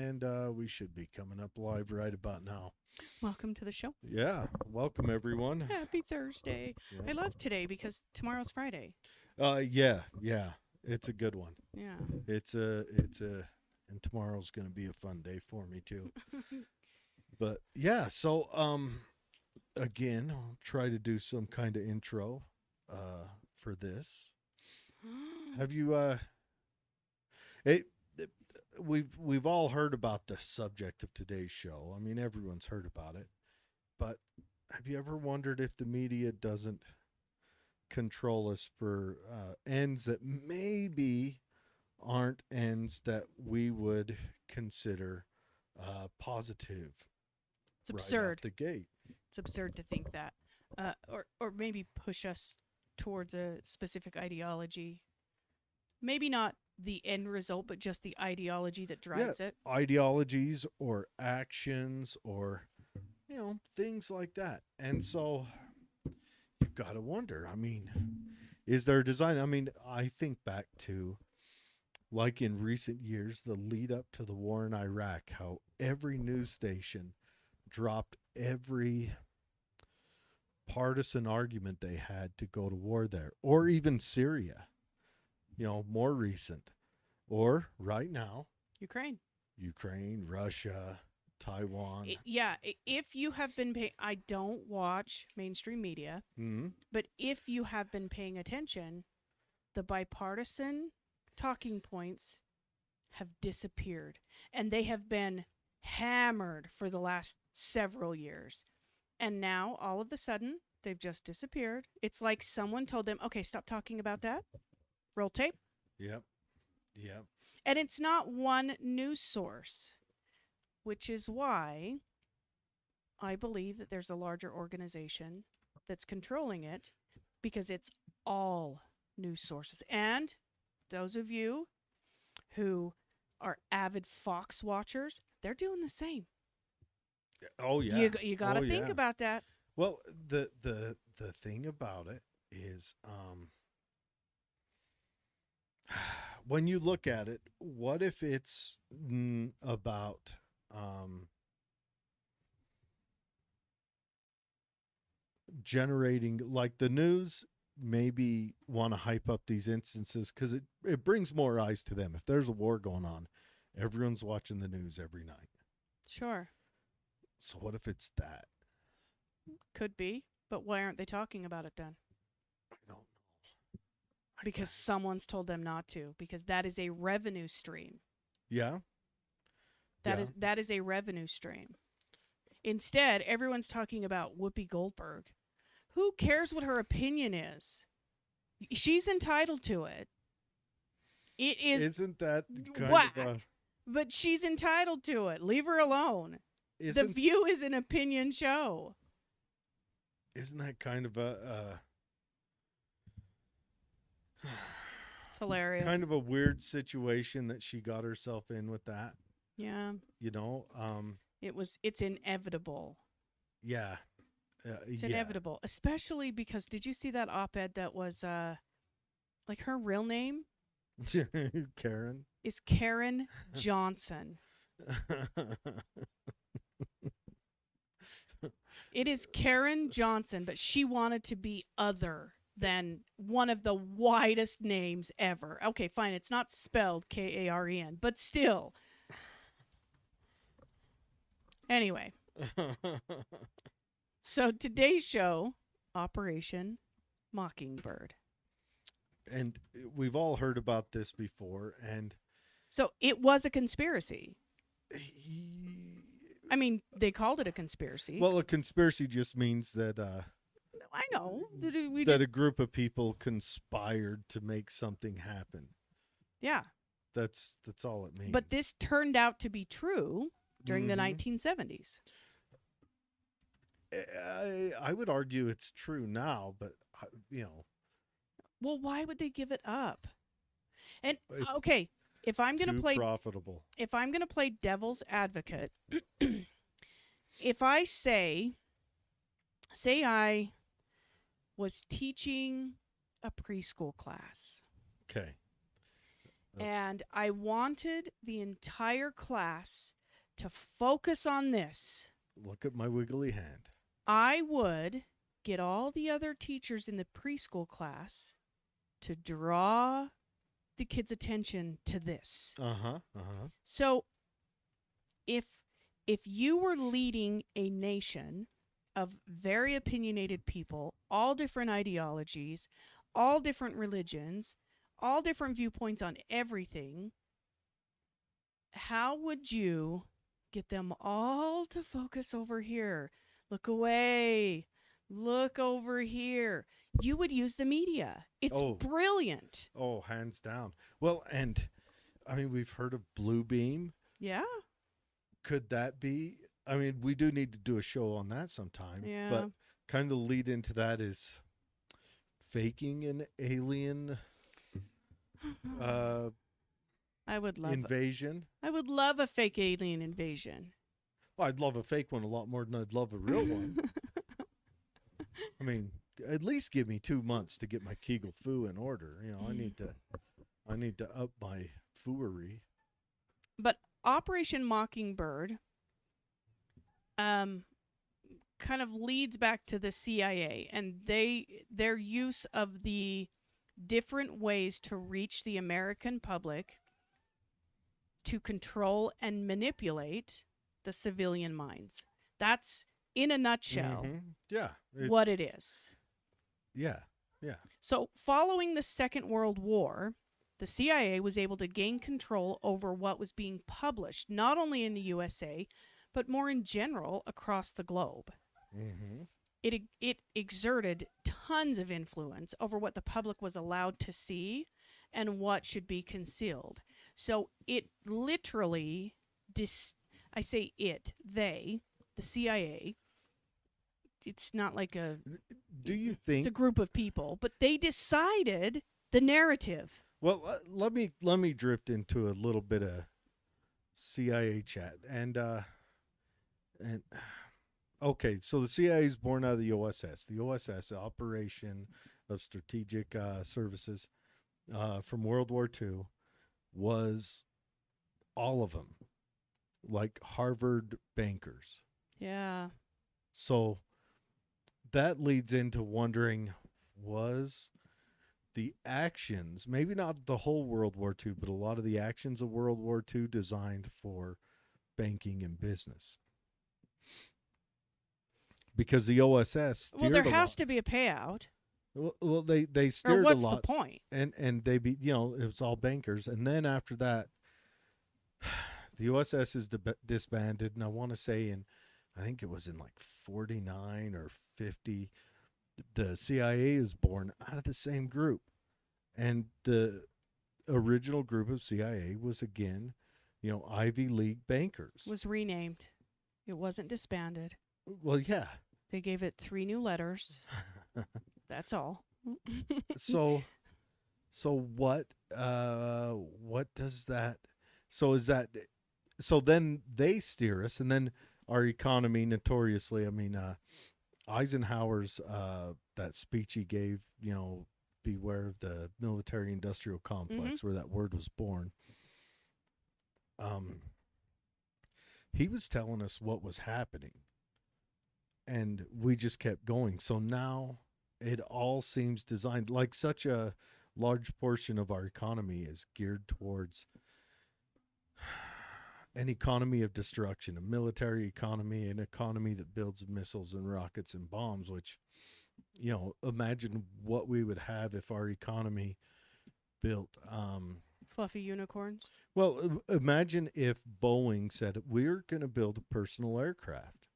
and we should be coming up live right about now. Welcome to the show. Yeah, welcome everyone. Happy Thursday. Yeah. I love today because tomorrow's Friday. Yeah, it's a good one. Yeah. And tomorrow's gonna be a fun day for me too. But yeah, so again, I'll try to do some kind of intro, for this. Have you it, we've all heard about the subject of today's show. I mean, everyone's heard about it. But have you ever wondered if the media doesn't control us for ends that maybe aren't ends that we would consider positive? It's right absurd. out the gate. It's absurd to think that. Or maybe push us towards a specific ideology. Maybe not the end result, but just the ideology that drives it. Ideologies or actions or, things like that. And so you've got to wonder, I mean, is there a design? I mean, I think back to, like in recent years, the lead up to the war in Iraq, how every news station dropped every partisan argument they had to go to war there, or even Syria, more recent, or right now, Ukraine, Russia, Taiwan. If you have been paying, I don't watch mainstream media, but if you have been paying attention, the bipartisan talking points have disappeared, and they have been hammered for the last several years. And now, all of a sudden, they've just disappeared. It's like someone told them, okay, stop talking about that. Roll tape. Yep. And it's not one news source, which is why I believe that there's a larger organization that's controlling it, because it's all news sources. And those of you who are avid Fox watchers, they're doing the same. Oh yeah. You got to think about that. Well, the thing about it is, when you look at it, what if it's about generating, like the news maybe want to hype up these instances because it brings more eyes to them. If there's a war going on, everyone's watching the news every night. Sure. So what if it's that? Could be, but why aren't they talking about it then? I don't know. Because someone's told them not to, because that is a revenue stream. Yeah. That is a revenue stream. Instead, everyone's talking about Whoopi Goldberg. Who cares what her opinion is? She's entitled to it. It is. Isn't that kind whack, of a... But she's entitled to it. Leave her alone. The View is an opinion show. Isn't that kind of a it's hilarious. Kind of a weird situation that she got herself in with that. Yeah. It's inevitable. Yeah. It's inevitable, especially because did you see that op-ed that was like her real name? Karen. Is Karen Johnson. It is Karen Johnson, but she wanted to be other than one of the widest names ever. Okay, fine. It's not spelled Karen, but still. Anyway. So today's show, Operation Mockingbird. And we've all heard about this before. And so it was a conspiracy. I mean, they called it a conspiracy. Well, a conspiracy just means that I know that a group of people conspired to make something happen. Yeah. That's all it means. But this turned out to be true during the 1970s. I would argue it's true now, but Well, why would they give it up? And okay, if I'm going to play profitable. If I'm going to play devil's advocate, if I say I was teaching a preschool class. Okay. And I wanted the entire class to focus on this. Look at my wiggly hand. I would get all the other teachers in the preschool class to draw the kids' attention to this. So if you were leading a nation of very opinionated people, all different ideologies, all different religions, all different viewpoints on everything, how would you get them all to focus over here? Look away. Look over here. You would use the media. It's brilliant. Oh, hands down. Well, and I mean, we've heard of Blue Beam. Yeah. Could that be? I mean, we do need to do a show on that sometime. Yeah. But kind of the lead into that is faking an alien I would love invasion. I would love a fake alien invasion. Well, I'd love a fake one a lot more than I'd love a real one. I mean, at least give me 2 months to get my Kegel foo in order. You know, I need to up my fooery. But Operation Mockingbird kind of leads back to the CIA and their use of the different ways to reach the American public to control and manipulate the civilian minds. That's, in a nutshell, what it is. Yeah. So, following the Second World War, the CIA was able to gain control over what was being published, not only in the USA, but more in general across the globe. It exerted tons of influence over what the public was allowed to see and what should be concealed. So it literally, the CIA, it's not like it's a group of people, but they decided the narrative. Well, let me drift into a little bit of CIA chat and okay, so the CIA is born out of the OSS. The OSS, Operation of Strategic Services, from World War II, was all of them, like Harvard bankers. Yeah. So that leads into wondering, was the actions, maybe not the whole World War II, but a lot of the actions of World War II designed for banking and business? Because the OSS steered there has to be a payout. Well, they steered or what's a lot. The point? And they be, you know, it was all bankers. And then after that, the OSS is disbanded. And I want to say I think it was in like 49 or 50, the CIA is born out of the same group. And the original group of CIA was, again, you know, Ivy League bankers. Was renamed. It wasn't disbanded. Well, yeah. They gave it 3 new letters. That's all. So what does that, so then they steer us, and then our economy notoriously, I mean, Eisenhower's, that speech he gave, you know, beware of the military industrial complex, where that word was born. He was telling us what was happening, and we just kept going. So now it all seems designed, like such a large portion of our economy is geared towards an economy of destruction, a military economy, an economy that builds missiles and rockets and bombs, which, you know, imagine what we would have if our economy built fluffy unicorns. Well, imagine if Boeing said, we're going to build a personal aircraft.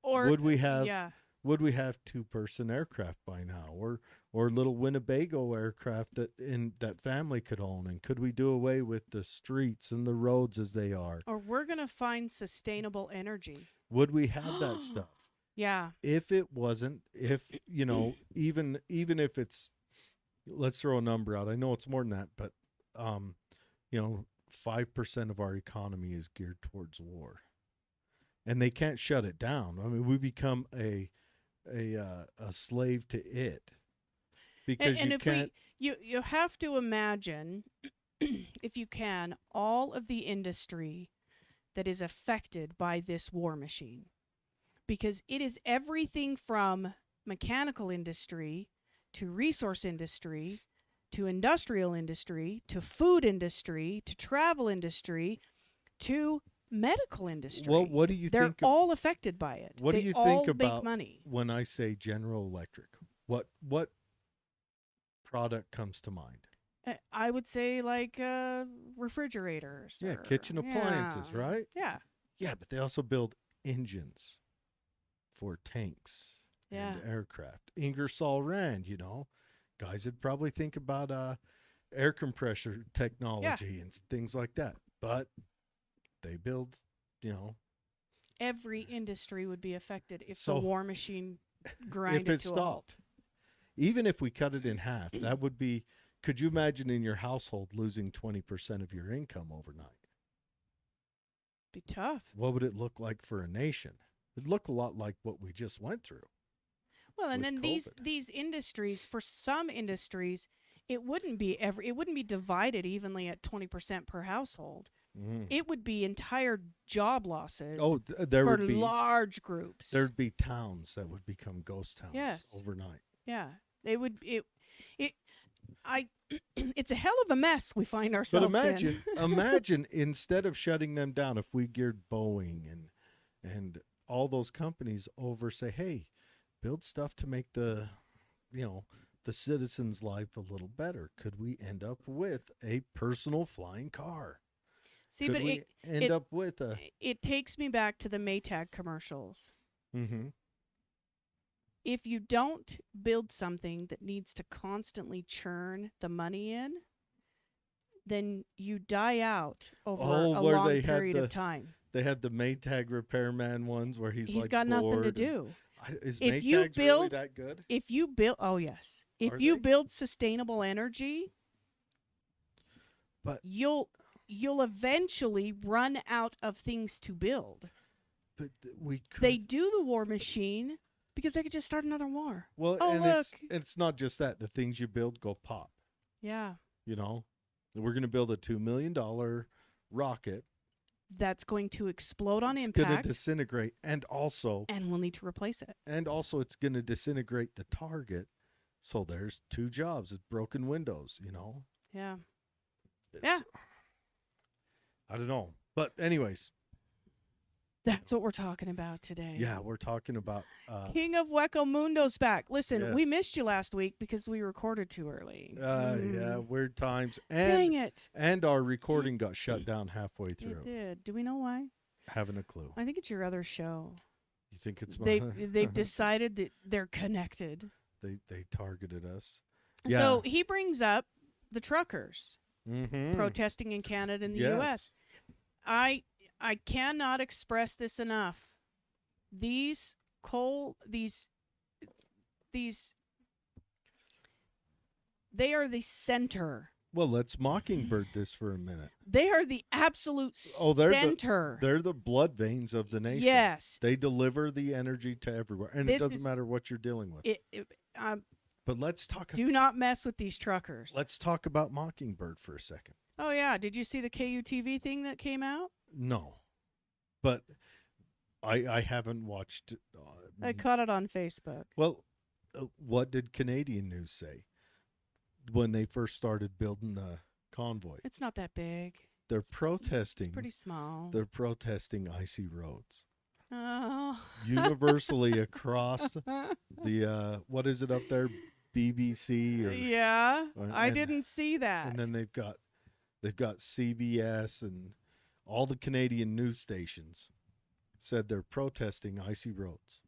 Or would we have 2-person aircraft by now, or little Winnebago aircraft that family could own? And could we do away with the streets and the roads as they are? Or we're going to find sustainable energy. Would we have that stuff? Yeah. If it wasn't, if, you know, even if it's, let's throw a number out. I know it's more than that, but you know, 5% of our economy is geared towards war. And they can't shut it down. I mean, we become a slave to it, because you have to imagine if you can, all of the industry that is affected by this war machine. Because it is everything from mechanical industry to resource industry to industrial industry to food industry to travel industry to medical industry. Well, what do you They're think? all affected by it. What They do you all think make about money. when I say General Electric? What product comes to mind? I would say like refrigerators. Yeah, or, kitchen appliances, yeah. right? Yeah. Yeah, but they also build engines for tanks Yeah. and aircraft. Ingersoll Rand, guys would probably think about air compressor technology and things like that. But they build, you know, Every industry would be affected if So, the war machine grind if it it to a halt. stopped. Even if we cut it in half, that would be. Could you imagine in your household losing 20% of your income overnight? Be tough. What would it look like for a nation? It'd look a lot like what we just went through. Well, and with then COVID. these industries, for some industries, it wouldn't be divided evenly at 20% per household. Mm. It would be entire job losses Oh, there for would be large groups. there'd be towns that would become ghost towns Yes. overnight. Yeah, they would. It's a hell of a mess we find But ourselves imagine instead of shutting them down, if we geared Boeing and all those companies over, say, hey, build stuff to make the citizen's life a little better. Could we end up with a personal flying car? See, Could but we end up with a? it takes me back to the Maytag commercials. Mm-hmm. If you don't build something that needs to constantly churn the money in, then you die out over a where long they had period the- of time. They had the Maytag repairman ones where he's like got nothing to bored and- do. Is If you Maytag's really build- that good? If you build, oh yes, if Are you they? build sustainable energy, But you'll eventually run out of things to build. we could. They do the war machine because they could just start another war. Well, Oh, and look. it's not just that. The things you build go pop. Yeah, We're going to build a $2 million rocket. that's going to explode on It's going to impact, disintegrate, and also and we'll need to replace it. it's going to disintegrate the target. So there's two jobs. It's broken windows. Yeah. It's- I don't know, but anyways, That's what we're talking about today. yeah, we're talking about. King of Hueco Mundo's back. Listen, we Yes. missed you last week because we recorded too early. Yeah, weird times, Dang it. and our recording got shut down halfway It through. did. Do we know why? Haven't a clue. I think it's your other show. You think it's They've decided that they're connected. they targeted us. So he brings up the truckers Mm-hmm. protesting in Canada and the Yes. U.S. I cannot express this enough. These they are the center. Well, let's Mockingbird this for a minute. They are the absolute they're center. They're the blood veins of the nation. Yes. They deliver the energy to everywhere, and This it doesn't is- matter what you're dealing with. But let's talk. Do not mess with these truckers. Let's talk about Mockingbird for a second. Oh yeah, did you see the KUTV thing that came out? No, but I haven't watched. I caught it on Facebook. Well, what did Canadian news say when they first started building the convoy? It's not that big. They're protesting. It's pretty small. They're protesting icy roads Oh. universally across the what is it up there, BBC or Yeah, I and- didn't see that. and then they've got CBS and all the Canadian news stations said they're protesting icy roads,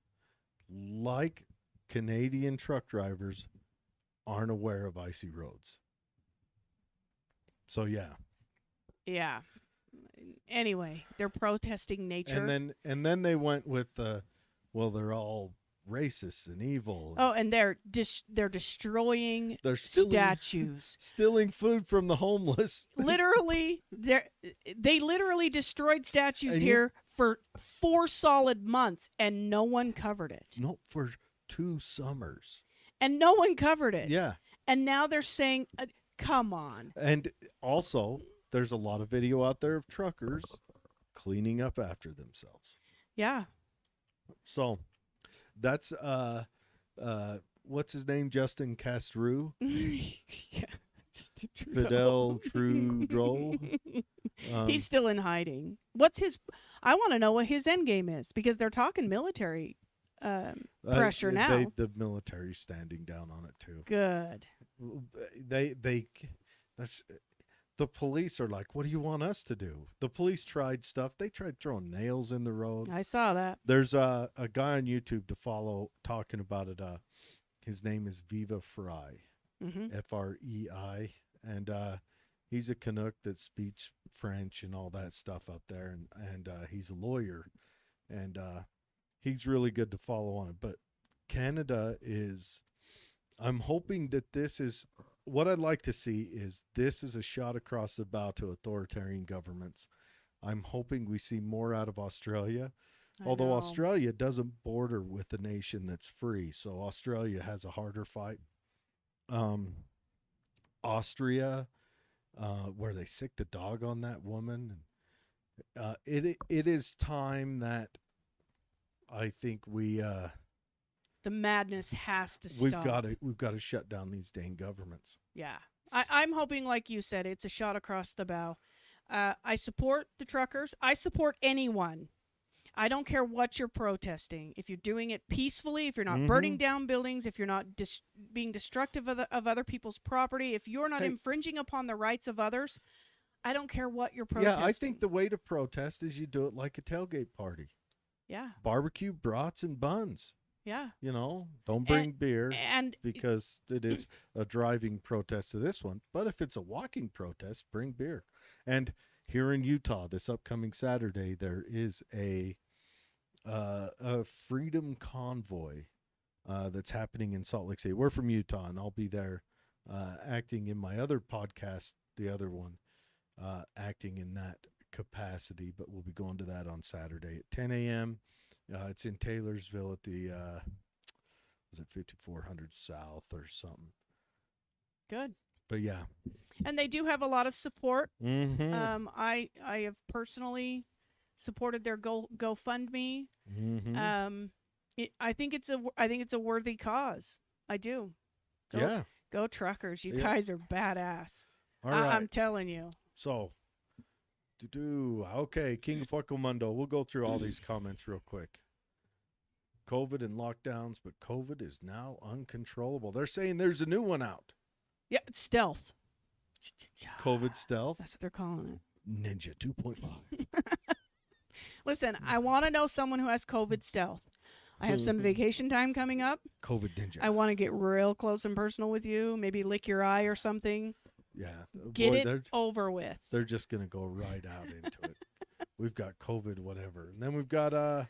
like Canadian truck drivers aren't aware of icy roads. So yeah. Anyway, they're protesting nature. and then they went with well, they're all racist and evil. Oh, and they're destroying They're statues. stealing food from the homeless. Literally, they literally destroyed statues And here for 4 solid months, and no one covered it. No, for 2 summers. And no one covered it. Yeah. And now they're saying, Come on. And also, there's a lot of video out there of truckers cleaning up after themselves. Yeah. So that's what's his name? Justin Castru, Yeah. Just a Fidel Trudeau. He's still in hiding. What's his? I want to know what his end game is because they're talking military pressure now. The military's standing down on it too. Good. That's the police are like, what do you want us to do? The police tried stuff. They tried throwing nails in the road. I saw that. There's a guy on YouTube to follow talking about it. His name is Viva Frei, Frei, and he's a Canuck that speaks French and all that stuff up there, and he's a lawyer, and he's really good to follow on it. But Canada is, I'm hoping that this is, what I'd like to see is this is a shot across the bow to authoritarian governments. I'm hoping we see more out of Australia. Although Australia doesn't border with a nation that's free, so Australia has a harder fight. Austria, where they sick the dog on that woman. It is time that I think the madness has to stop. We've got to shut down these dang governments. Yeah, I'm hoping, like you said, it's a shot across the bow. I support the truckers. I support anyone. I don't care what you're protesting. If you're doing it peacefully, if you're not burning down buildings, if you're not being destructive of other people's property, if you're not infringing upon the rights of others, I don't care what you're protesting. Yeah, I think the way to protest is you do it like a tailgate party. Yeah. Barbecue, brats, and buns. Yeah. You know, don't bring beer and because it is a driving protest to this one. But if it's a walking protest, bring beer. And here in Utah, this upcoming Saturday, there is a freedom convoy that's happening in Salt Lake City. We're from Utah, and I'll be there acting in my other podcast, the other one, acting in that capacity. But we'll be going to that on Saturday at 10 a.m. It's in Taylorsville at the, was it 5400 South or something? Good. But yeah. And they do have a lot of support. Mm-hmm. I have personally supported their GoFundMe. Mm-hmm. I think it's a worthy cause. I do. Go truckers! You guys are badass. All right. I'm telling you. So, okay, King of Fuckomundo. We'll go through all these comments real quick. COVID and lockdowns, but COVID is now uncontrollable. They're saying there's a new one out. Yeah, it's stealth. COVID stealth. That's what they're calling it. Ninja 2.5. Listen, I want to know someone who has COVID stealth. I have some vacation time coming up. COVID ninja. I want to get real close and personal with you. Maybe lick your eye or something. Yeah. Get it over with. They're just going to go right out into it. We've got COVID, whatever. And then we've got the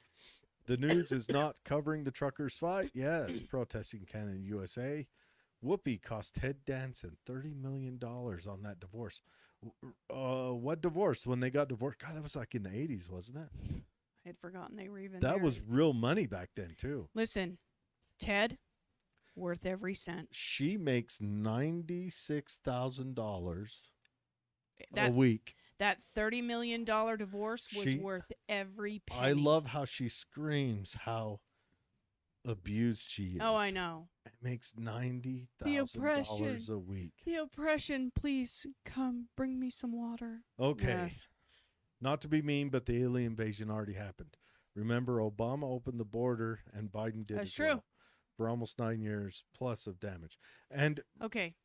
news is not covering the truckers' fight. Yes, protesting Canada and USA. Whoopi cost Ted Danson $30 million on that divorce. What divorce? When they got divorced? God, that was like in the 80s, wasn't it? I had forgotten they were even That married. was real money back then, too. Listen, Ted, worth every cent. She makes $96,000 a week. That $30 million divorce was worth every penny. I love how she screams how abused she is. Oh, I know. It makes $90,000 a week. The oppression, please come bring me some water. Okay. Yes. Not to be mean, but the alien invasion already happened. Remember, Obama opened the border and Biden did as well. For almost 9 years plus of damage. And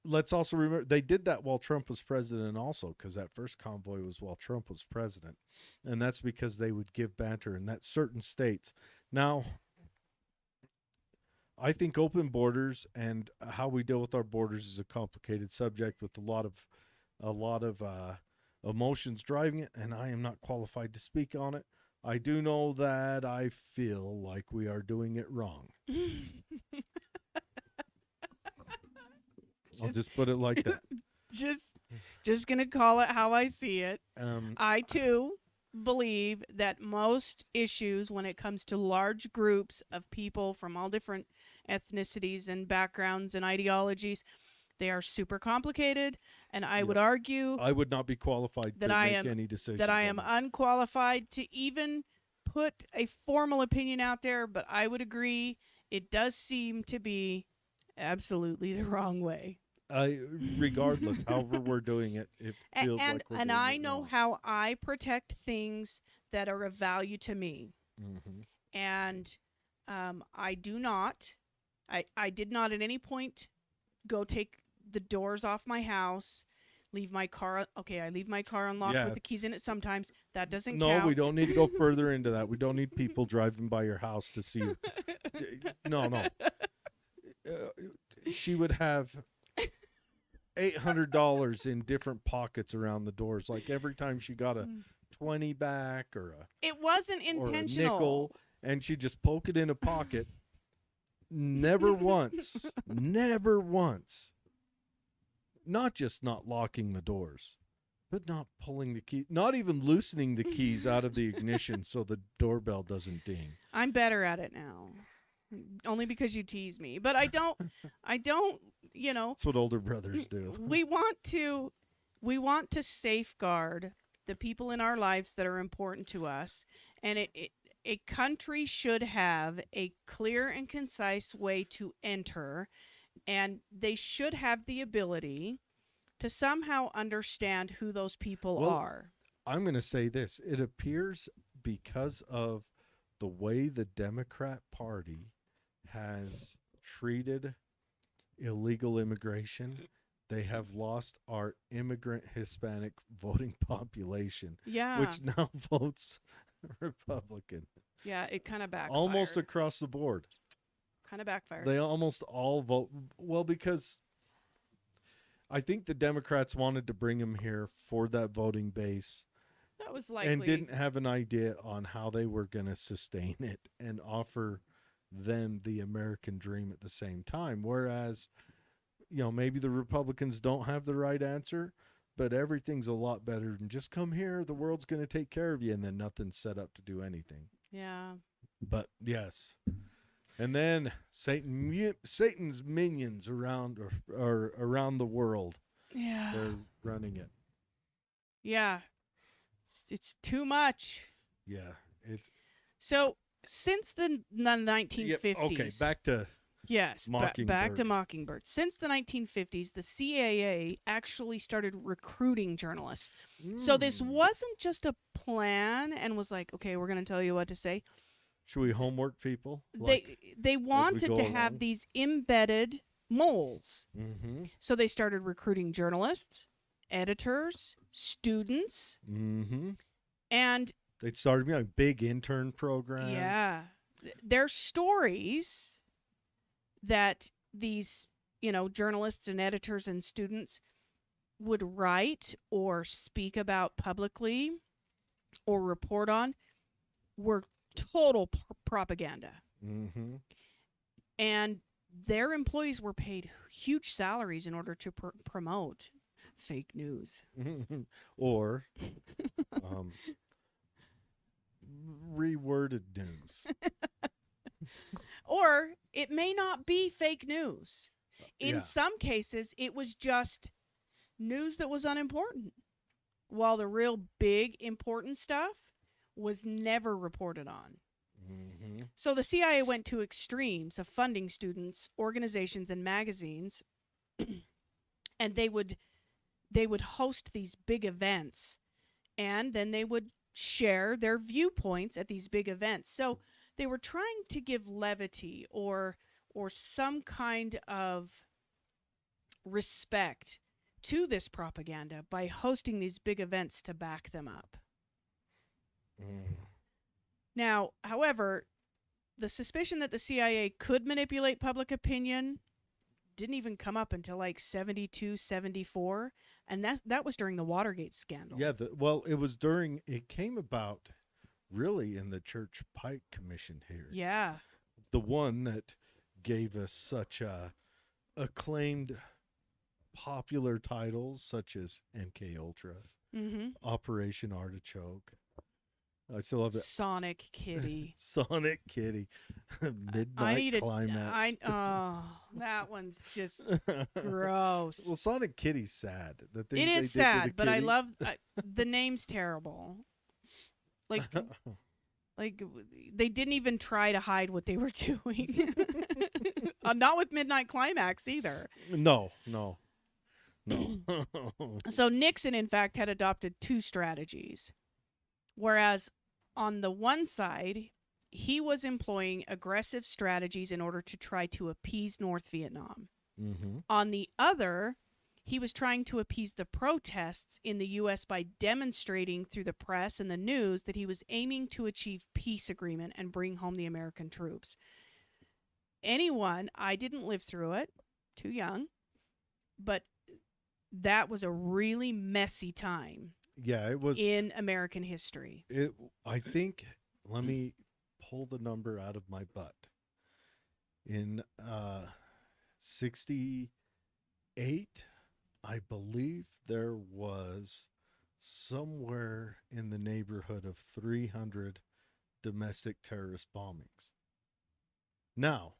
let's also remember, they did that while Trump was president also, because that first convoy was while Trump was president. And that's because they would give banter in that certain states. Now, I think open borders and how we deal with our borders is a complicated subject with a lot of emotions driving it, and I am not qualified to speak on it. I do know that I feel like we are doing it wrong. I'll just put it like that. Just gonna call it how I see it. I too believe that most issues, when it comes to large groups of people from all different ethnicities and backgrounds and ideologies, They are super complicated, and I Yep. would argue I would not be qualified that to I make am any decisions. that I am on it. unqualified to even put a formal opinion out there, but I would agree it does seem to be absolutely the wrong way. Regardless, however we're doing it, it feels and like we're and doing I it know wrong. how I protect things that are of value to me, Hmm. and I do not. I did not at any point go take the doors off my house, leave my car. Okay, I leave my car unlocked with Yeah. the keys in it sometimes. That doesn't No, we count. don't need to go further into that. We don't need people driving by your house to see. No, no. She would have $800 in different pockets around the doors. Like every time she got a 20 back It wasn't or a intentional. nickel, and she'd just poke it in a pocket. Never once, never once. Not just not locking the doors, but not pulling the key, not even loosening the keys out of the ignition so the doorbell doesn't ding. I'm better at it now. Only because you tease me. But I don't, you know, That's what older brothers do. we want to safeguard the people in our lives that are important to us, and a country should have a clear and concise way to enter, and they should have the ability to somehow understand who those people Well, are. I'm going to say this. It appears because of the way the Democrat Party has treated illegal immigration, they have lost our immigrant Hispanic voting population, Yeah. which now votes Republican Yeah, it kind of backfired. almost across the board. Kind of backfired. They almost all vote. Well, because I think the Democrats wanted to bring him here for that voting base That was likely. and didn't have an idea on how they were going to sustain it and offer them the American dream at the same time. Whereas, maybe the Republicans don't have the right answer, but everything's a lot better than just come here, the world's going to take care of you, and then nothing's set up to do anything. Yeah. But yes. And then Satan's minions around or around the world, Yeah. they're running it. Yeah. It's too much. Yeah, it's So since the 1950s. Yep, okay, back to Yes, back to Mockingbird. Mockingbird. Since the 1950s, the CAA actually started recruiting journalists. So this wasn't just a plan and was like, okay, we're going to tell you what to say. Should we homework people? They wanted go to along? have these embedded moles. Mm-hmm. So they started recruiting journalists, editors, students, Mm-hmm. and They started me a big intern program. yeah, their stories that these, journalists and editors and students would write or speak about publicly or report on were total propaganda. Mm-hmm. And their employees were paid huge salaries in order to promote fake news. Or reworded news. Or it may not be fake news. In Yeah. some cases, it was just news that was unimportant, while the real big, important stuff was never reported on. Mm-hmm. So the CIA went to extremes of funding students, organizations, and magazines, and they would host these big events, and then they would share their viewpoints at these big events. So they were trying to give levity or some kind of respect to this propaganda by hosting these big events to back them up. Mm. Now, however, the suspicion that the CIA could manipulate public opinion didn't even come up until like 72, 74, and that was during the Watergate scandal. Yeah, it came about really in the Church Pike Commission hearings. Yeah. The one that gave us such acclaimed popular titles such as MK Ultra, Mm-hmm. Operation Artichoke, I still love it. Sonic Kitty. Sonic Kitty, I Midnight need a. Climax. That one's just Well, gross. Sonic Kitty's sad. The It things they is did to the sad, but I kitties. love the name's terrible. Like, like they didn't even try to hide what they were doing. Not with Midnight Climax either. No, no, no. So Nixon, in fact, had adopted two strategies. Whereas on the one side, he was employing aggressive strategies in order to try to appease North Vietnam. Mm-hmm. On the other, he was trying to appease the protests in the U.S. by demonstrating through the press and the news that he was aiming to achieve peace agreement and bring home the American troops. I didn't live through it, too young, but that was a really messy time Yeah, it was. in American history. I think. Let me pull the number out of my butt. In 68, I believe there was somewhere in the neighborhood of 300 domestic terrorist bombings. Now,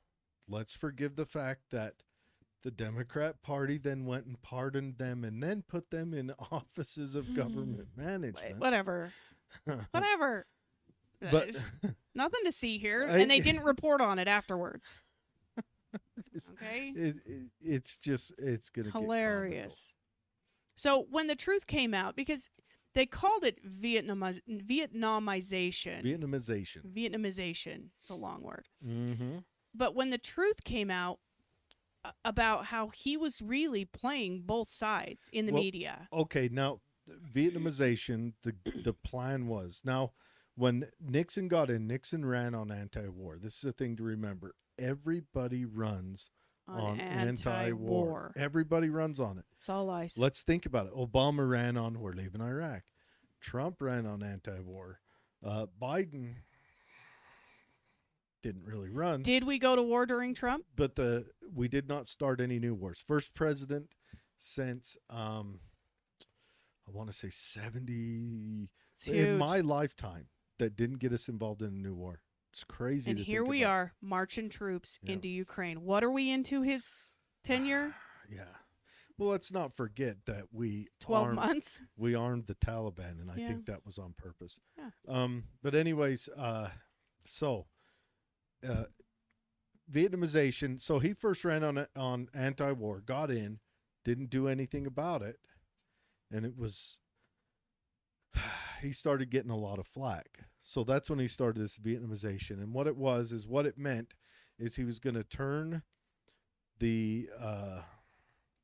let's forgive the fact that the Democrat Party then went and pardoned them and then put them in offices of government management. Whatever. Whatever. But Nothing to see here. I- And they didn't report on it afterwards. Okay? it's going to Hilarious. So when the truth came out, because they called it Vietnamization. Vietnamization. It's a long word. Mm-hmm. But when the truth came out about how he was really playing both sides in the media. Okay, now Vietnamization, the plan was, now when Nixon got in, Nixon ran on anti-war. This is a thing to remember. Everybody runs on anti-war. Everybody runs on it. It's all lies. Let's think about it. Obama ran on we're leaving Iraq. Trump ran on anti-war. Biden didn't really run. Did we go to war during Trump? But we did not start any new wars. First president since I want to say 70 in my lifetime that didn't get us involved in a new war. It's crazy. And here we are marching troops into Ukraine. What are we into his tenure? Yeah. Well, let's not forget that 12 months. We armed the Taliban, and I think that was on purpose. Yeah. But anyways, Vietnamization. So he first ran on anti-war, got in, didn't do anything about it, and it was he started getting a lot of flack. So that's when he started this Vietnamization, and what it meant is he was going to turn the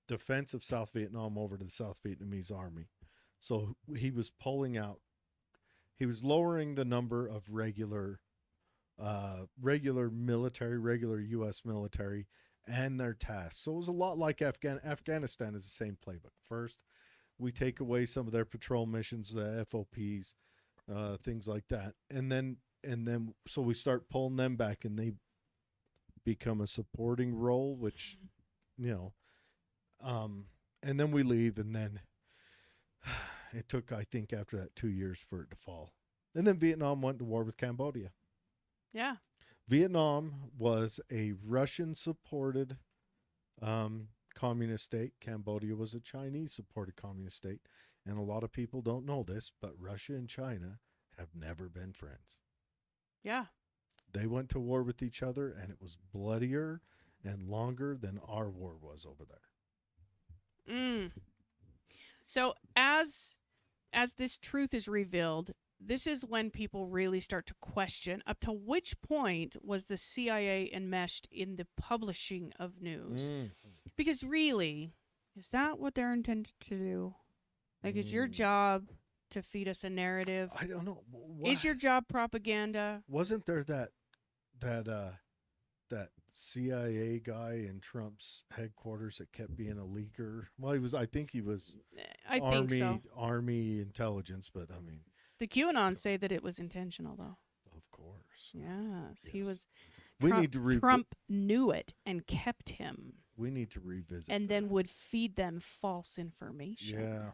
defense of South Vietnam over to the South Vietnamese army. So he was pulling out. He was lowering the number of regular military, regular U.S. military, and their tasks. So it was a lot like Afghanistan is the same playbook. First, we take away some of their patrol missions, the FOPs, things like that, and then so we start pulling them back, and they become a supporting role, which and then we leave, and then it took, I think, after that 2 years for it to fall, and then Vietnam went to war with Cambodia. Yeah. Vietnam was a Russian-supported communist state. Cambodia was a Chinese-supported communist state. And a lot of people don't know this, but Russia and China have never been friends. Yeah. They went to war with each other, and it was bloodier and longer than our war was over there. So as this truth is revealed, this is when people really start to question up to which point was the CIA enmeshed in the publishing of news. Because really, is that what they're intended to do? Like, is your job to feed us a narrative? I don't know. Is your job propaganda? Wasn't there that CIA guy in Trump's headquarters that kept being a leaker? Well, I think he was Army intelligence, but I mean, the QAnon say that it was intentional, though. Of course. Yes. He was. Trump knew it and kept him. We need to revisit. And then would feed them false information. Yeah.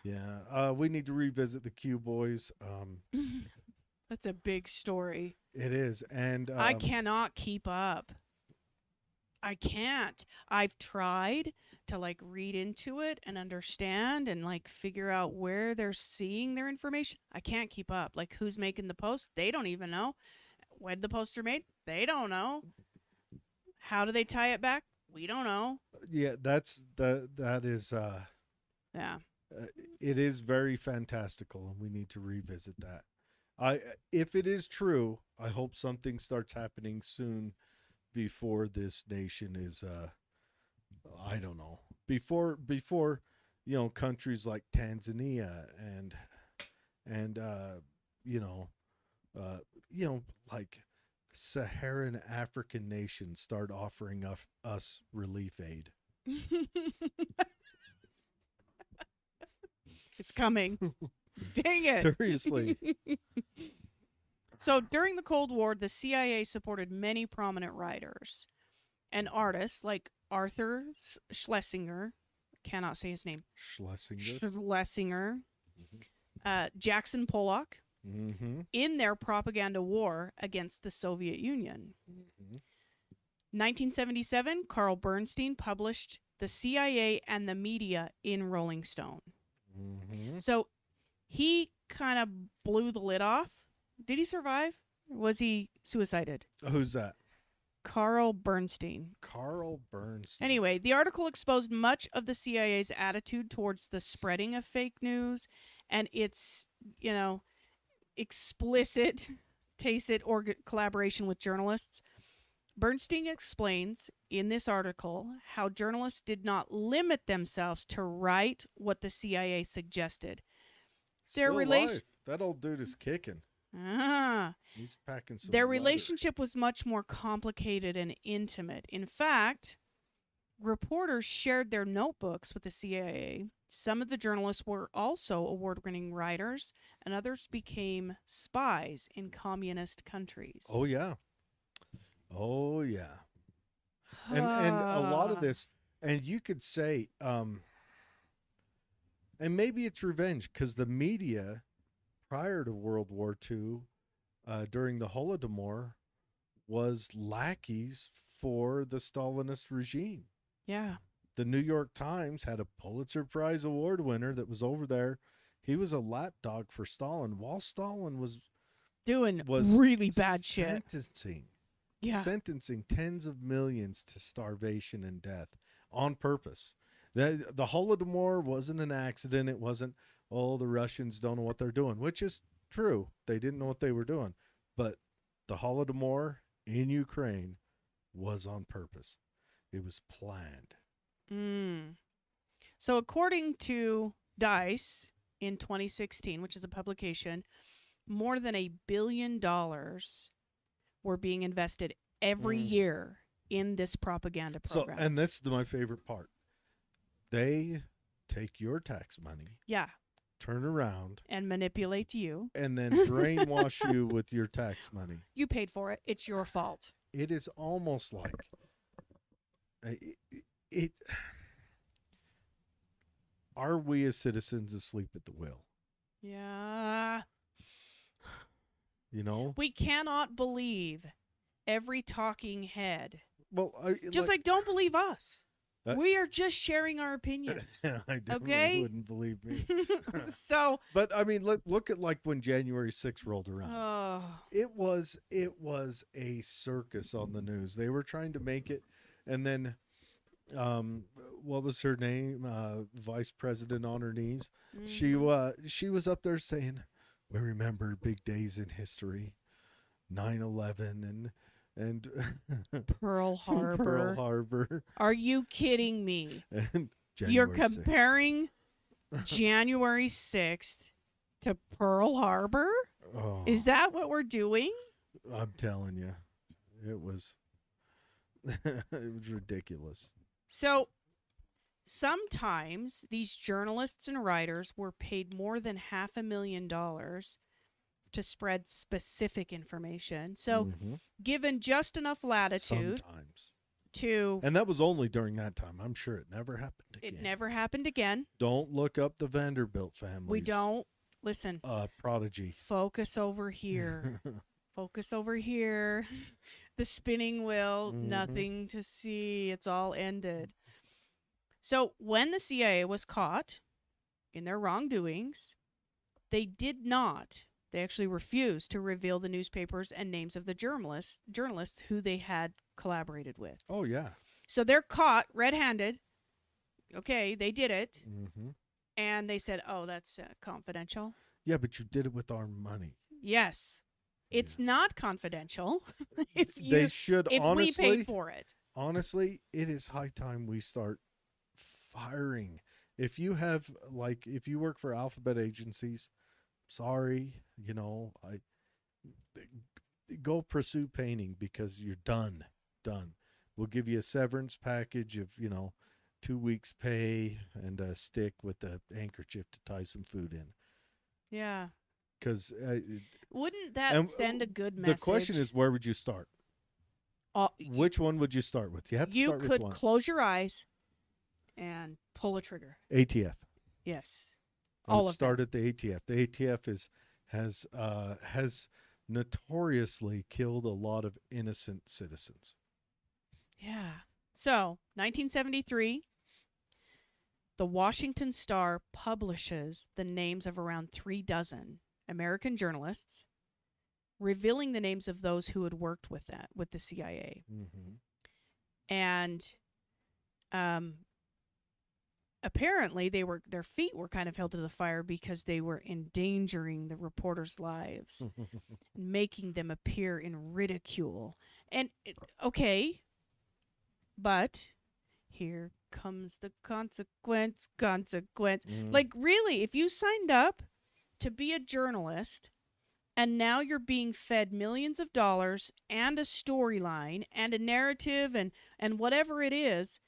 Yeah. We need to revisit the Q Boys. That's a big story. It is, and I cannot keep up. I can't. I've tried to like read into it and understand and like figure out where they're seeing their information. I can't keep up. Like who's making the post? They don't even know. When the posts are made? They don't know. How do they tie it back? We don't know. yeah, that is Yeah. uh, it is very fantastical, and we need to revisit that. I If it is true, I hope something starts happening soon before this nation is I don't know, before countries like Tanzania and you know uh like Saharan African nations start offering us relief aid. It's coming. Dang it. Seriously. So during the Cold War, the CIA supported many prominent writers and artists like Arthur Schlesinger, cannot say his name, Schlesinger. Schlesinger, Jackson Pollock, Mm-hmm. in their propaganda war against the Soviet Union. Mm-hmm. 1977, Carl Bernstein published The CIA and the Media in Rolling Stone. Mm-hmm. So he kind of blew the lid off. Did he survive? Or was he suicided? Who's that? Carl Bernstein. Carl Bernstein. Anyway, the article exposed much of the CIA's attitude towards the spreading of fake news and its, explicit, tacit collaboration with journalists. Bernstein explains in this article how journalists did not limit themselves to write what the CIA suggested. Still alive. That old dude is kicking. He's packing some Their leather. relationship was much more complicated and intimate. In fact, reporters shared their notebooks with the CIA. Some of the journalists were also award-winning writers, and others became spies in communist countries. Oh yeah. Oh yeah. And a lot of this, and you could say, and maybe it's revenge because the media prior to World War II, during the Holodomor, was lackeys for the Stalinist regime. Yeah. The New York Times had a Pulitzer Prize Award winner that was over there. He was a lapdog for Stalin while Stalin was doing really bad shit. Sentencing tens of millions to starvation and death on purpose. The Holodomor wasn't an accident. It wasn't, oh, the Russians don't know what they're doing, which is true. They didn't know what they were doing. But the Holodomor in Ukraine was on purpose. It was planned. So according to DICE in 2016, which is a publication, more than $1 billion were being invested every year in this propaganda program. So, and that's my favorite part. They take your tax money. Yeah. Turn around. And manipulate you. And then brainwash you with your tax money. You paid for it. It's your fault. It is almost like it. Are we as citizens asleep at the wheel? Yeah. You know? We cannot believe every talking head. Well, just like don't believe us. We are just sharing our opinions. Yeah, I definitely wouldn't believe me. So, but I mean, look at like when January 6th rolled around. Oh. It was a circus on the news. They were trying to make it, and then, what was her name? Vice President on her knees. Mm-hmm. She was up there saying, "We remember big days in history, 9/11 and Pearl Harbor. Pearl Harbor. Are you kidding me? And you're comparing January 6th to Pearl Harbor? Oh, is that what we're doing? I'm telling you, it was it was ridiculous. So sometimes these journalists and writers were paid more than $500,000 to spread specific information. So given just enough latitude, to And that was only during that time. I'm sure it never happened again. it never happened again. Don't look up the Vanderbilt family. We don't listen. Prodigy. Focus over here. Focus over here. The spinning wheel, nothing to see. It's all ended. So when the CIA was caught in their wrongdoings, they actually refused to reveal the newspapers and names of the journalists who they had collaborated with. Oh, yeah. So they're caught red-handed. Okay, they did it. Mm-hmm. And they said, oh, that's confidential. Yeah, but you did it with our money. Yes. It's not confidential if They should, if honestly, we paid for it. Honestly, it is high time we start firing. If you have, like, if you work for alphabet agencies, sorry, I go pursue painting because you're done. We'll give you a severance package of, 2 weeks pay and a stick with a handkerchief to tie some food in. Yeah. Because wouldn't that send a good message? The question is, where would you start? Which one would you start with? You have to start with one. You could close your eyes and pull a trigger. ATF. Yes. I would start at the ATF. The ATF has notoriously killed a lot of innocent citizens. Yeah. So, 1973, the Washington Star publishes the names of around 36 American journalists, revealing the names of those who had worked with the CIA. Mm-hmm. And apparently their feet were kind of held to the fire because they were endangering the reporters' lives, making them appear in ridicule. And okay, but here comes the consequence. Like, really, if you signed up to be a journalist and now you're being fed millions of dollars and a storyline and a narrative and whatever it is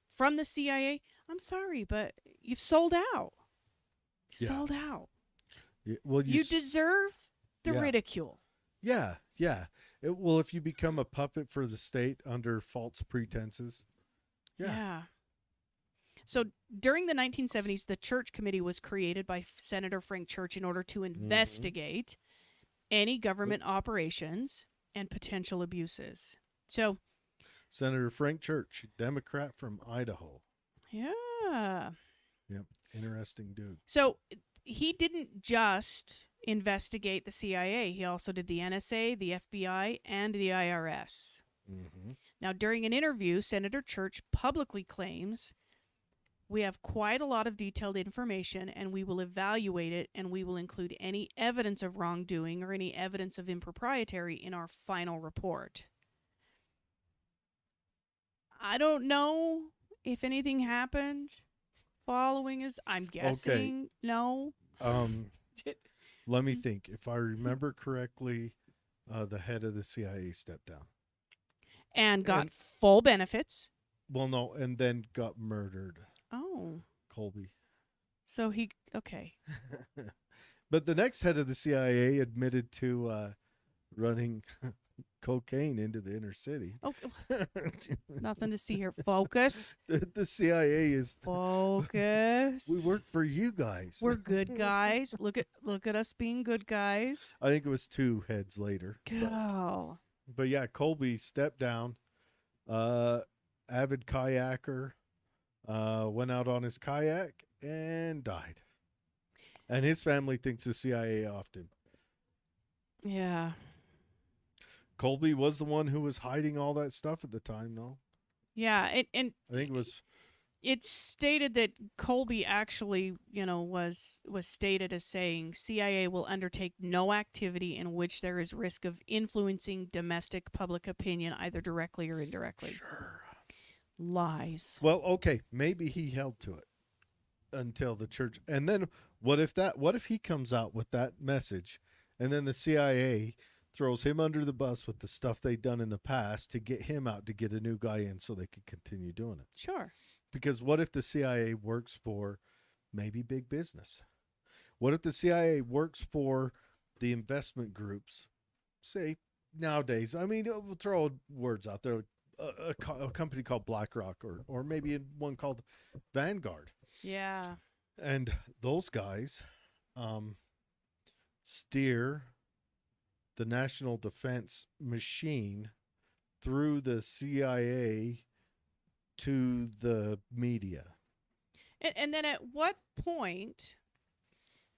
from the CIA, I'm sorry, but you've sold out. Sold out. Yeah, well, you deserve the ridicule. Yeah, yeah. Well, if you become a puppet for the state under false pretenses. Yeah. So during the 1970s, the Church Committee was created by Senator Frank Church in order to investigate any government operations and potential abuses. So Senator Frank Church, Democrat from Idaho. Yeah. Yep. Interesting dude. So he didn't just investigate the CIA. He also did the NSA, the FBI, and the IRS. Mm-hmm. Now, during an interview, Senator Church publicly claims, we have quite a lot of detailed information, and we will evaluate it, and we will include any evidence of wrongdoing or any evidence of impropriety in our final report. I don't know if anything happened following his, I'm guessing no. Let me think. If I remember correctly, the head of the CIA stepped down. And got full benefits. Well, no, and then got murdered. Oh. Colby. So okay. But the next head of the CIA admitted to running cocaine into the inner city. Oh, nothing to see here. Focus. The CIA is focus. We work for you guys. We're good guys. Look at us being good guys. I think it was 2 heads later. Go. But yeah, Colby stepped down. Avid kayaker, went out on his kayak and died. And his family thinks the CIA offed him. Yeah. Colby was the one who was hiding all that stuff at the time, though. Yeah, and I think it was. It's stated that Colby actually, was stated as saying CIA will undertake no activity in which there is risk of influencing domestic public opinion either directly or indirectly. Sure. Lies. Well, okay, maybe he held to it until the church. And then what if he comes out with that message and then the CIA throws him under the bus with the stuff they've done in the past to get him out to get a new guy in so they could continue doing it? Sure. Because what if the CIA works for maybe big business? What if the CIA works for the investment groups? Say nowadays, I mean, we'll throw words out there, a company called BlackRock or maybe one called Vanguard. Yeah. And those guys steer the national defense machine through the CIA to the media. And then at what point,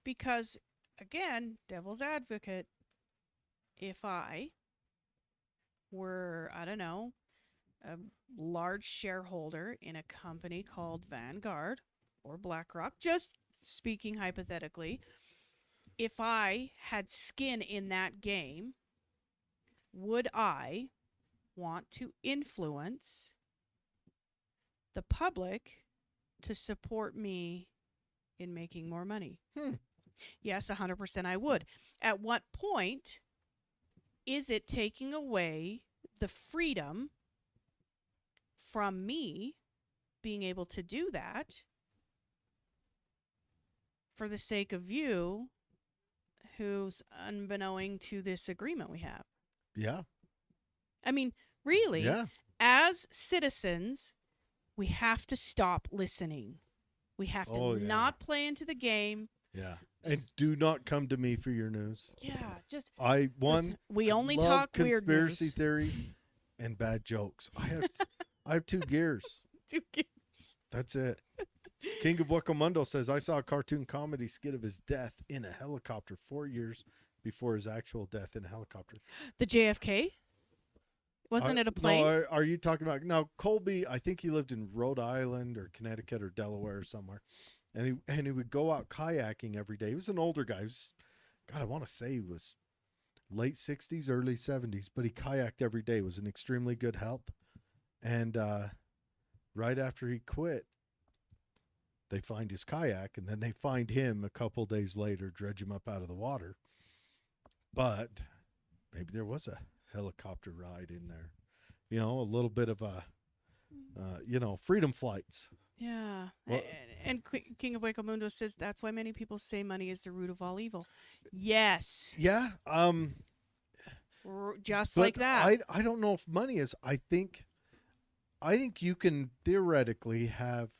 because again, devil's advocate, if I were, I don't know, a large shareholder in a company called Vanguard or BlackRock, just speaking hypothetically, if I had skin in that game, would I want to influence the public to support me in making more money? Yes, 100% I would. At what point is it taking away the freedom from me being able to do that for the sake of you, who's unbeknown to this agreement we have? Yeah. I mean, really, Yeah. as citizens, we have to stop listening. We have to not play into the game. Yeah. And do not come to me for your news. Yeah, just listen, we only love talk weird conspiracy news. theories and bad jokes. I have 2 gears. 2 gears. That's it. King of Wakamundo says, I saw a cartoon comedy skit of his death in a helicopter 4 years before his actual death in a helicopter. The JFK? Wasn't it a plane? No, are you talking about... Now, Colby, I think he lived in Rhode Island or Connecticut or Delaware or somewhere. And he would go out kayaking every day. He was an older guy. God, I want to say he was late 60s, early 70s, but he kayaked every day. It was in extremely good health. And right after he quit, they find his kayak, and then they find him a couple days later, dredge him up out of the water. But maybe there was a helicopter ride in there. You know, a little bit of a, freedom flights. Yeah. Well, and King of Wakamundo says that's why many people say money is the root of all evil. Yes. Yeah. Just like that. I don't know if money is. I think you can theoretically have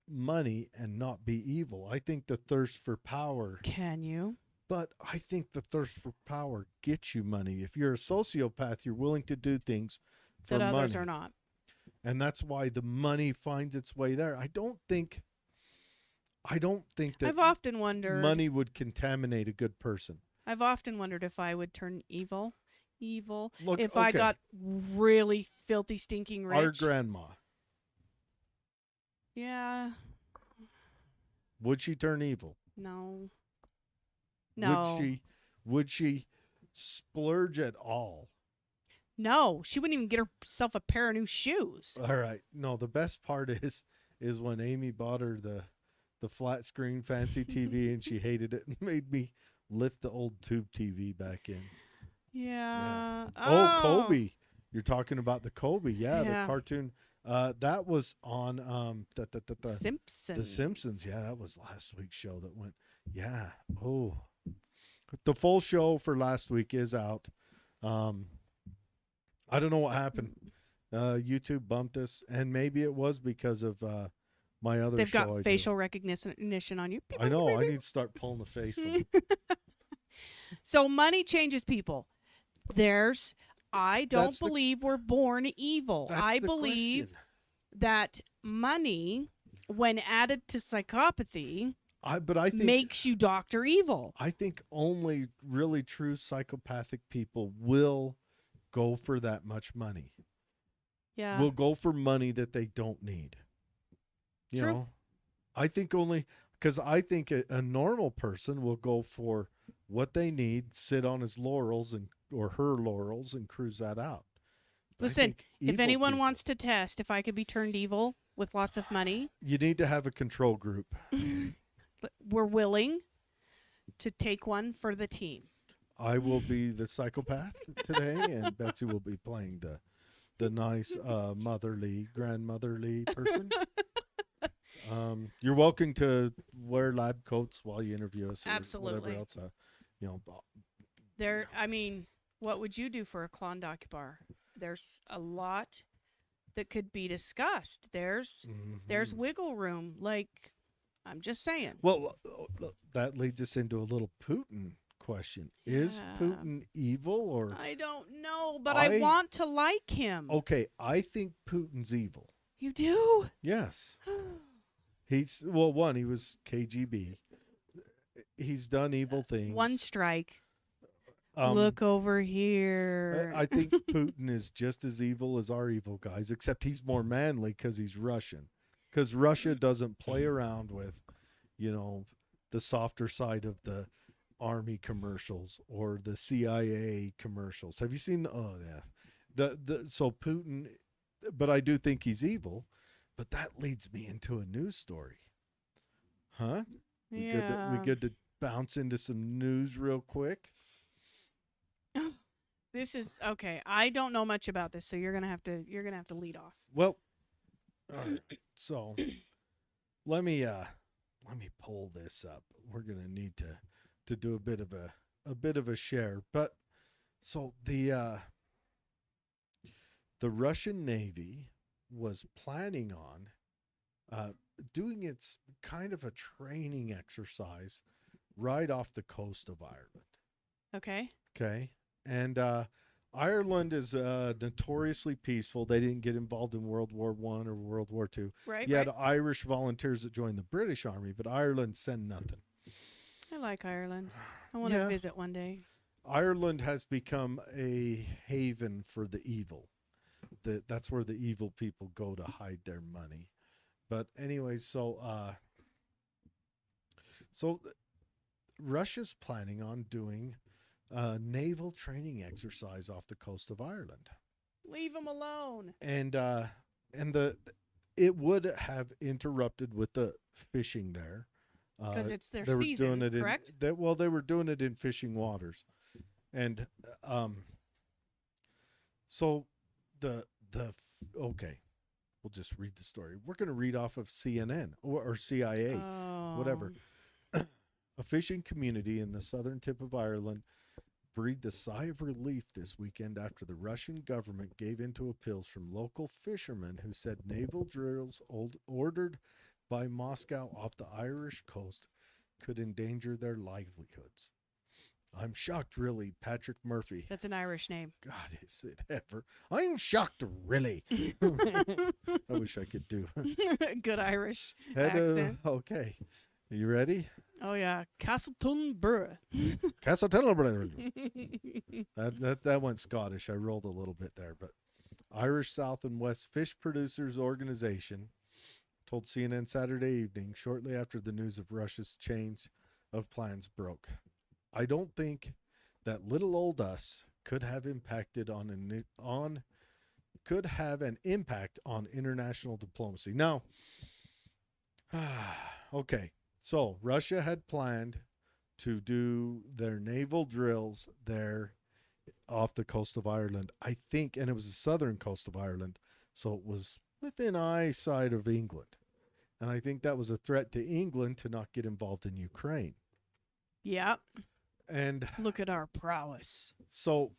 money and not be evil. I think the thirst for power. Can you? But I think the thirst for power gets you money. If you're a sociopath, you're willing to do things for that money. Others are not. And that's why the money finds its way there. I don't think that I've often wondered money would contaminate a good person. I've often wondered if I would turn evil. Look, if I got really filthy, stinking rich. Our grandma. Yeah. Would she turn evil? No. No. Would she splurge at all? No, she wouldn't even get herself a pair of new shoes. All right. No, the best part is when Amy bought her the flat screen fancy TV and she hated it and made me lift the old tube TV back in. Yeah. Oh, Kobe. You're talking about the Kobe. Yeah. The cartoon. That was on Simpsons. The Simpsons. Yeah, that was last week's show that went. Yeah. Oh. The full show for last week is out. I don't know what happened. YouTube bumped us, and maybe it was because of my other They've show. got I facial recognition on you. I know. I need to start pulling the face. So money changes people. I don't believe we're born evil. I believe that money, when added to psychopathy, I think makes you Dr. Evil. I think only really true psychopathic people will go for that much money. Yeah. Will go for money that they don't need. You know? I think only because I think a normal person will go for what they need, sit on his laurels or her laurels and cruise that out. Listen, if anyone wants to test if I could be turned evil with lots of money, you need to have a control group. But we're willing to take one for the team. I will be the psychopath today, and Betsy will be playing the nice grandmotherly person. You're welcome to wear lab coats while you interview us. Or absolutely. Whatever else. I mean, what would you do for a Klondike bar? there's a lot that could be discussed. There's Mhm. wiggle room. Like, I'm just saying. Well, that leads us into a little Putin question. Is Yeah. Putin evil or I don't know, but I I want to like him. okay, I think Putin's evil. You do? Yes. He's well, one, he was KGB. He's done evil things. One strike. Um, Look over here. I think Putin is just as evil as our evil guys, except he's more manly because he's Russian. Because Russia doesn't play around with, the softer side of the army commercials or the CIA commercials. Have you seen the? Oh yeah, so Putin, but I do think he's evil. But that leads me into a news story, huh? We yeah. good to bounce into some news real quick. This is okay. I don't know much about this, so you're gonna have to lead off. Well, all right. So let me pull this up. We're gonna need to do a bit of a share. But so the Russian Navy was planning on doing its kind of a training exercise right off the coast of Ireland. Okay. Okay. And Ireland is notoriously peaceful. They didn't get involved in World War I or World War II. Right. You had Irish volunteers that joined the British Army, but Ireland sent nothing. I like Ireland. I want to visit one day. Ireland has become a haven for the evil. That's where the evil people go to hide their money. But anyways, so Russia's planning on doing a naval training exercise off the coast of Ireland. Leave them alone. And it would have interrupted with the fishing there. Because it's their they were season, doing it correct? they were doing it in fishing waters. And so okay, we'll just read the story. We're going to read off of CNN or CIA, whatever. A fishing community in the southern tip of Ireland breathed a sigh of relief this weekend after the Russian government gave in to appeals from local fishermen who said naval drills ordered by Moscow off the Irish coast could endanger their livelihoods. I'm shocked, really, Patrick Murphy. That's an Irish name. God, is it ever? I'm shocked, really. I wish I could do. Good Irish accent. Okay. Are you ready? Oh, yeah. Castleton-Burr. That went Scottish. I rolled a little bit there. But Irish South and West Fish Producers Organization told CNN Saturday evening, shortly after the news of Russia's change of plans broke. I don't think that little old us could have an impact on international diplomacy. Now, okay, so Russia had planned to do their naval drills there off the coast of Ireland, I think, and it was the southern coast of Ireland, so it was within eyesight of England. And I think that was a threat to England to not get involved in Ukraine. Yep. And look at our prowess. So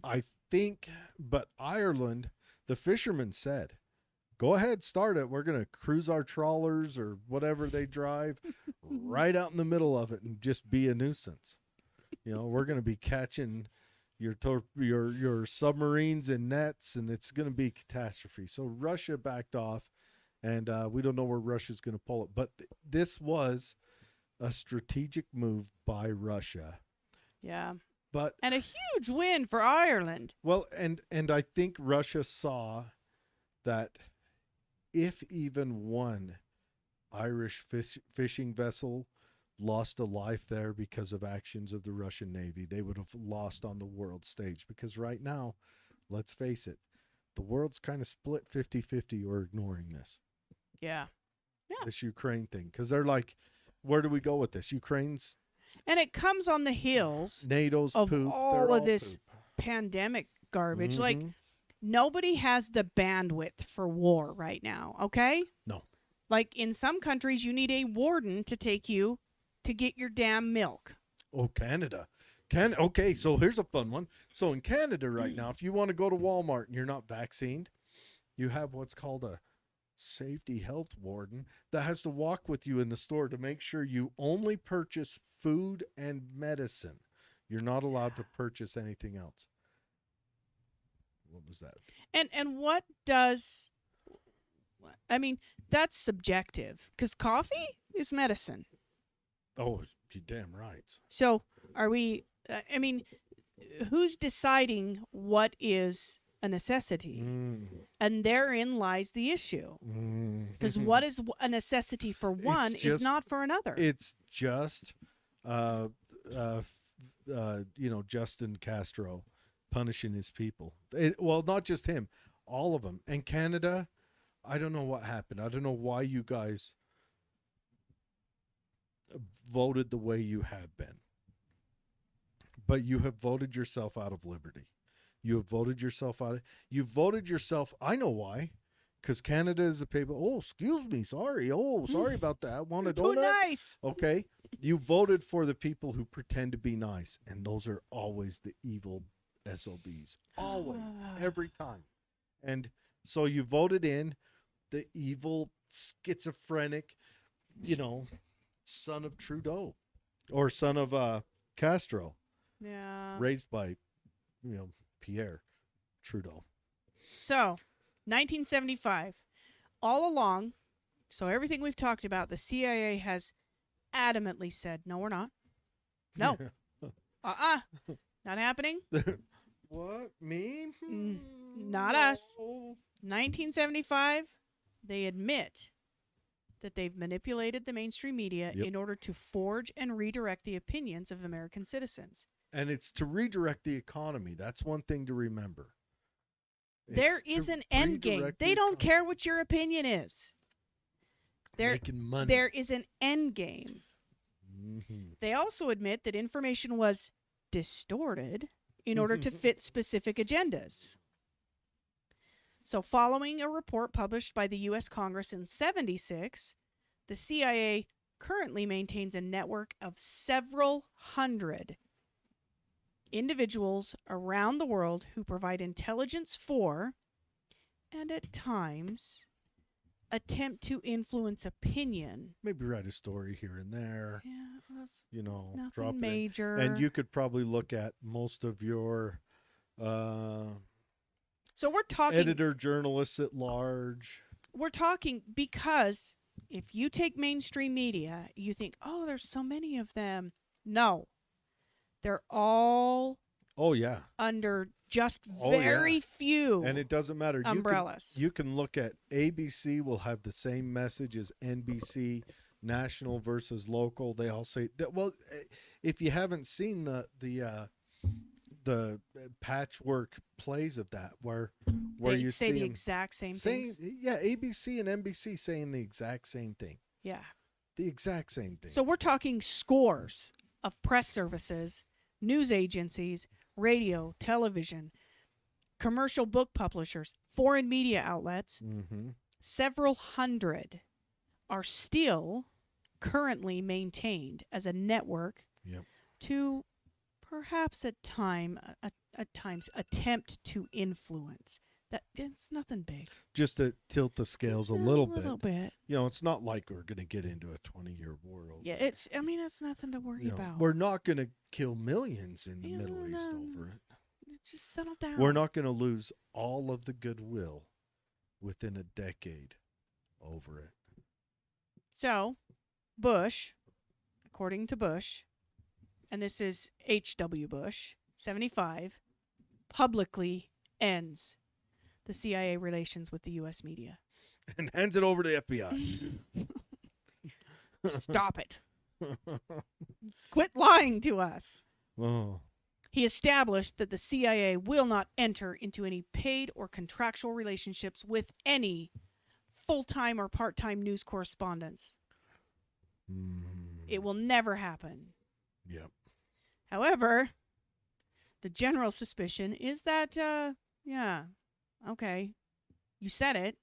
I think, but Ireland, the fishermen said, go ahead, start it. We're going to cruise our trawlers or whatever they drive right out in the middle of it and just be a nuisance. We're going to be catching your submarines and nets, and it's going to be a catastrophe. So Russia backed off, and we don't know where Russia's going to pull it. But this was a strategic move by Russia. Yeah. And a huge win for Ireland. Well, and I think Russia saw that if even one Irish fishing vessel lost a life there because of actions of the Russian Navy, they would have lost on the world stage. Because right now, let's face it, the world's kind of split 50-50 or ignoring this. Yeah. This Ukraine thing. Because they're like, where do we go with this? Ukraine's. And it comes on the heels NATO's of poop. all of this pandemic garbage. Mm-hmm. Like, nobody has the bandwidth for war right now, okay? No. Like, in some countries, you need a warden to take you to get your damn milk. Oh, Canada. Okay, so here's a fun one. So in Canada right now, if you want to go to Walmart and you're not vaccinated, you have what's called a safety health warden that has to walk with you in the store to make sure you only purchase food and medicine. You're not allowed to purchase anything else. What was that? And what does, I mean, that's subjective because coffee is medicine. Oh, you're damn right. So are we, I mean, who's deciding what is a necessity? And therein lies the issue. Because what is a necessity for one is not for another. It's just, Justin Castro punishing his people. Well, not just him, all of them. And Canada, I don't know what happened. I don't know why you guys voted the way you have been. But you have voted yourself out of liberty. You have voted yourself out. You voted yourself. I know why. Because Canada is a paper. Oh, excuse me. Sorry. Oh, sorry about that. Want a donut? Too nice. Okay. You voted for the people who pretend to be nice. And those are always the evil SOBs. Always. Every time. And so you voted in the evil, schizophrenic, son of Trudeau. Or son of Castro. Yeah. Raised by, Pierre Trudeau. So, 1975, all along, so everything we've talked about, the CIA has adamantly said, no, we're not. No. Not happening. What? Me? Not us. 1975, they admit that they've manipulated the mainstream media in order to forge and redirect the opinions of American citizens. And it's to redirect the economy. That's one thing to remember. There is an end game. They don't care what your opinion is. Making money. There is an end game. They also admit that information was distorted in order to fit specific agendas. So following a report published by the U.S. Congress in 1976, the CIA currently maintains a network of several hundred individuals around the world who provide intelligence for, and at times, attempt to influence opinion. Maybe write a story here and there. Yeah, nothing drop major. And you could probably look at most of your so we're talking editor journalists at large. We're talking because if you take mainstream media, you think, oh, there's so many of them. No. They're all under just very few and it doesn't matter umbrellas. You can look at ABC will have the same message as NBC, national versus local. They all say that. Well, if you haven't seen the patchwork plays of that where you say the exact same things. Yeah, ABC and NBC saying the exact same thing. Yeah. The exact same thing. So we're talking scores of press services, news agencies, radio, television, commercial book publishers, foreign media outlets. Several hundred are still currently maintained as a network to perhaps at times attempt to influence. That it's nothing big. Just to tilt the scales a little bit. You know, it's not like we're going to get into a 20-year war over Yeah, it's nothing to worry about. We're not going to kill millions in the Middle East over it. Just settle down. We're not going to lose all of the goodwill within a decade over it. So, Bush, according to Bush, and this is H.W. Bush, 75, publicly ends the CIA relations with the U.S. media. And hands it over to the FBI. Stop it. Quit lying to us. Oh. He established that the CIA will not enter into any paid or contractual relationships with any full-time or part-time news correspondents. It will never happen. Yep. However, the general suspicion is that, okay, you said it,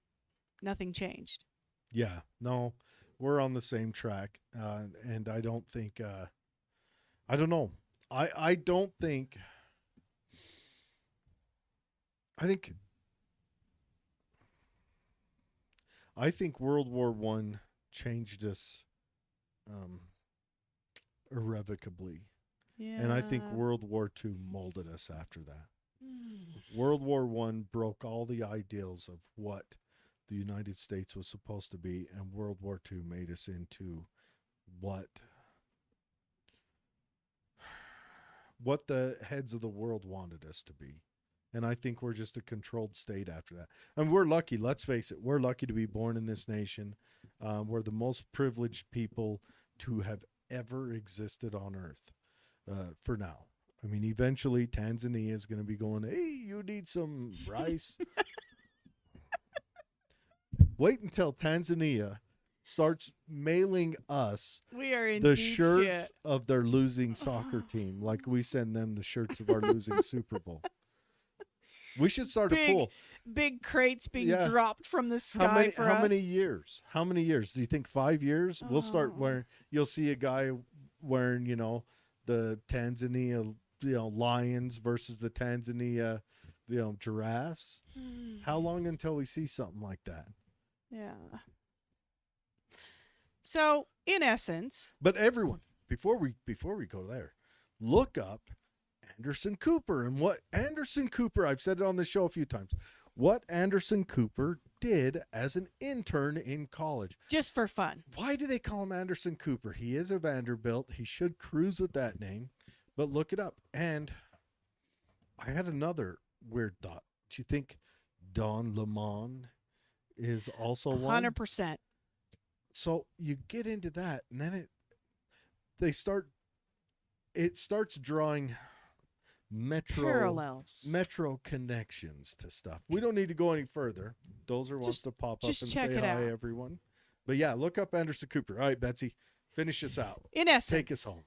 nothing changed. Yeah, no, we're on the same track, and I don't think, I don't know. I don't think. I think. I think World War One changed us um, irrevocably, Yeah. and I think World War Two molded us after that. Mm. World War One broke all the ideals of what the United States was supposed to be, and World War Two made us into what what the heads of the world wanted us to be. And I think we're just a controlled state after that. And we're lucky. Let's face it. We're lucky to be born in this nation. We're the most privileged people to have ever existed on Earth for now. I mean, eventually Tanzania is going to be going, hey, you need some rice. Wait until Tanzania starts mailing us We are in the deep shirts shit. of their losing soccer team, like we send them the shirts of our losing Super Bowl. We should start a pool. Big crates being Yeah. dropped from the How sky many? for How us. many years? How many years? Do you think 5 years? We'll start Oh. wearing. You'll see a guy wearing, the Tanzania, lions versus the Tanzania, giraffes. How long until we see something like that? Yeah. So, in essence, But everyone, before we go there, look up Anderson Cooper and what Anderson Cooper. I've said it on the show a few times. What Anderson Cooper did as an intern in college. just for fun. Why do they call him Anderson Cooper? He is a Vanderbilt. He should cruise with that name. But look it up. And I had another weird thought. Do you think Don Lemon is also one? 100%. So you get into that, and then it starts drawing Parallels. metro connections to stuff. We don't need to go any further. Dozer wants to pop up just and check say it hi, out. everyone. But yeah, look up Anderson Cooper. All right, Betsy, finish us out. In essence, Take us home.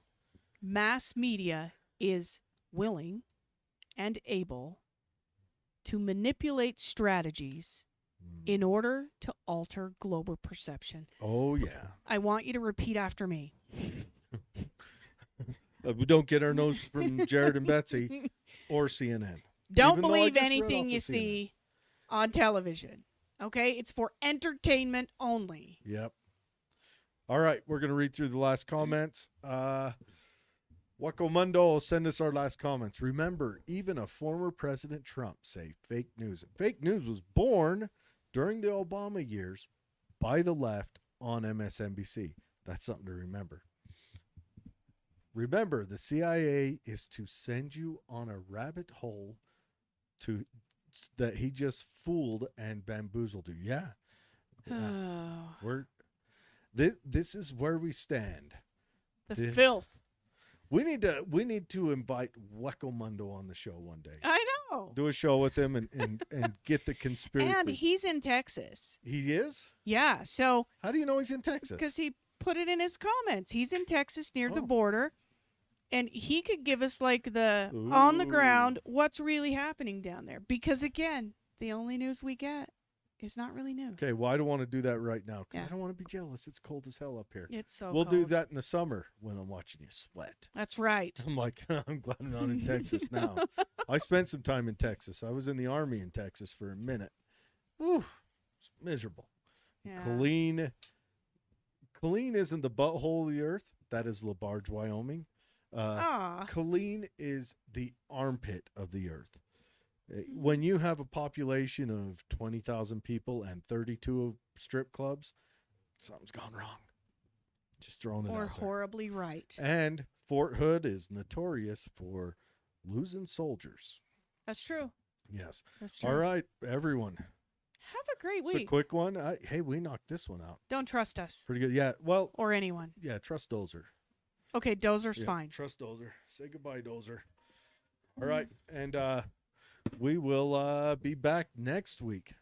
mass media is willing and able to manipulate strategies in order to alter global perception. Oh yeah. I want you to repeat after me. We don't get our nose from Jared and Betsy or CNN. Don't Even though I believe just read anything off you of CNN. see on television. Okay? It's for entertainment only. Yep. All right, we're gonna read through the last comments. Wacko Mundo, send us our last comments. Remember, even a former President Trump say fake news. Fake news was born during the Obama years by the left on MSNBC. That's something to remember. Remember, the CIA is to send you on a rabbit hole that he just fooled and bamboozled you. Yeah. Oh, This is where we stand. the The- filth. We need to invite Wacko Mundo on the show one day. I know. Do a show with him and get the conspiracy. And he's in Texas. He is? Yeah, so How do you know he's in Texas? because he put it in his comments. He's in Texas near the Oh. border. And he could give us like the on the Ooh. ground what's really happening down there. Because again, the only news we get is not really news. Okay, well, I don't want to do that right now because Yeah. I don't want to be jealous. It's cold as hell up here. It's so We'll do cold. that in the summer when I'm watching you sweat. That's right. I'm like, I'm glad I'm not in Texas now. I spent some time in Texas. I was in the Army in Texas for a minute. Whew, it's miserable. Yeah. Killeen isn't the butthole of the earth. That is LaBarge, Wyoming. Aw. Killeen is the armpit of the earth. When you have a population of 20,000 people and 32 strip clubs, something's gone wrong. Just throwing it Or out there. horribly right. And Fort Hood is notorious for losing soldiers. That's true. Yes. That's true. All right, everyone. Have a great It's a week. quick one. Hey, we knocked this one out. Don't trust us Pretty good. Yeah. Well, or anyone. yeah, trust Dozer. Okay, Dozer's Yeah, fine. Trust Dozer. Say goodbye, Dozer. All right. And we will be back next week.